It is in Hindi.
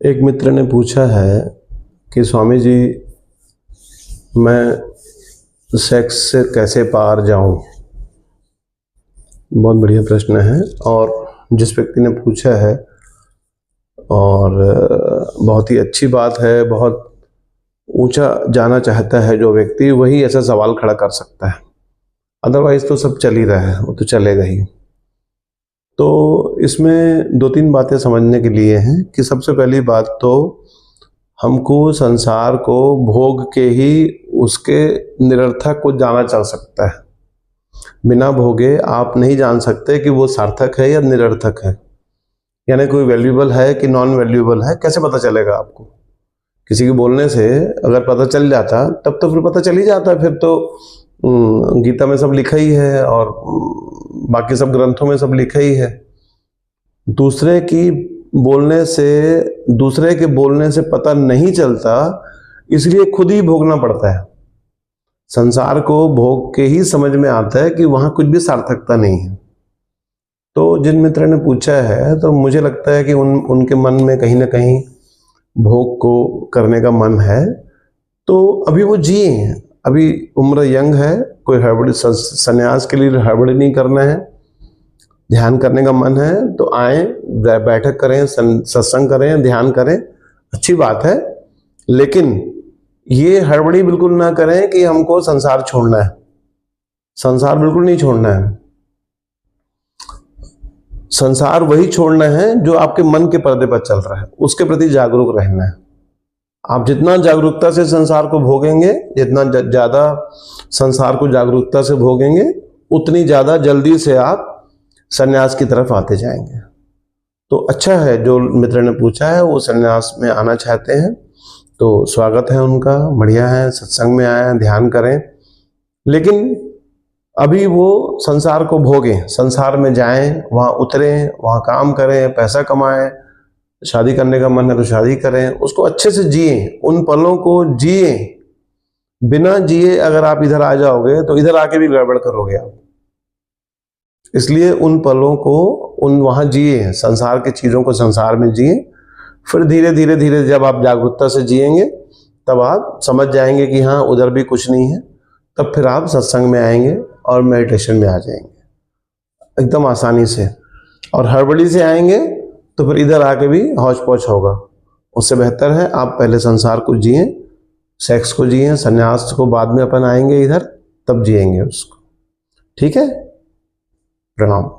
एक मित्र ने पूछा है कि स्वामी जी, मैं सेक्स से कैसे पार जाऊं। बहुत बढ़िया प्रश्न है। और जिस व्यक्ति ने पूछा है और बहुत ही अच्छी बात है, बहुत ऊंचा जाना चाहता है जो व्यक्ति, वही ऐसा सवाल खड़ा कर सकता है। अदरवाइज तो सब चल ही रहा है, वो तो चलेगा ही। तो इसमें दो तीन बातें समझने के लिए हैं कि सबसे पहली बात तो हमको संसार को भोग के ही उसके निरर्थक को जाना चल सकता है। बिना भोगे आप नहीं जान सकते कि वो सार्थक है या निरर्थक है, यानी कोई वैल्यूएबल है कि नॉन वैल्यूएबल है। कैसे पता चलेगा आपको? किसी के बोलने से अगर पता चल जाता तब तो फिर पता चल ही जाता। फिर तो गीता में सब लिखा ही है और बाकी सब ग्रंथों में सब लिखा ही है। दूसरे के बोलने से पता नहीं चलता, इसलिए खुद ही भोगना पड़ता है। संसार को भोग के ही समझ में आता है कि वहां कुछ भी सार्थकता नहीं है। तो जिन मित्र ने पूछा है, तो मुझे लगता है कि उनके मन में कहीं ना कहीं भोग को करने का मन है। तो अभी वो जिए, अभी उम्र यंग है, कोई हड़बड़ी संन्यास के लिए हड़बड़ी नहीं करना है। ध्यान करने का मन है तो आए, बैठक करें, सत्संग करें, ध्यान करें, अच्छी बात है। लेकिन ये हड़बड़ी बिल्कुल ना करें कि हमको संसार छोड़ना है। संसार बिल्कुल नहीं छोड़ना है। संसार वही छोड़ना है जो आपके मन के पर्दे पर चल रहा है, उसके प्रति जागरूक रहना है। आप जितना जागरूकता से संसार को भोगेंगे, जितना ज्यादा संसार को जागरूकता से भोगेंगे, उतनी ज्यादा जल्दी से आप सन्यास की तरफ आते जाएंगे। तो अच्छा है, जो मित्र ने पूछा है वो सन्यास में आना चाहते हैं तो स्वागत है उनका, बढ़िया है। सत्संग में आए, ध्यान करें, लेकिन अभी वो संसार को भोगें, संसार में जाएं, वहाँ उतरें, वहाँ काम करें, पैसा कमाएं। शादी करने का मन है तो शादी करें, उसको अच्छे से जिए, उन पलों को जिए। बिना जिए अगर आप इधर आ जाओगे तो इधर आके भी गड़बड़ करोगे आप। इसलिए उन पलों को वहां जिए, संसार की चीजों को संसार में जिए। फिर धीरे धीरे धीरे जब आप जागरूकता से जिएंगे तब आप समझ जाएंगे कि हाँ, उधर भी कुछ नहीं है। तब फिर आप सत्संग में आएंगे और मेडिटेशन में आ जाएंगे एकदम आसानी से। और हड़बड़ी से आएंगे तो फिर इधर आके भी हौच पौच होगा। उससे बेहतर है आप पहले संसार को जिए, सेक्स को जिए, संन्यास को बाद में अपन आएंगे इधर, तब जिएंगे उसको। ठीक है? प्रणाम।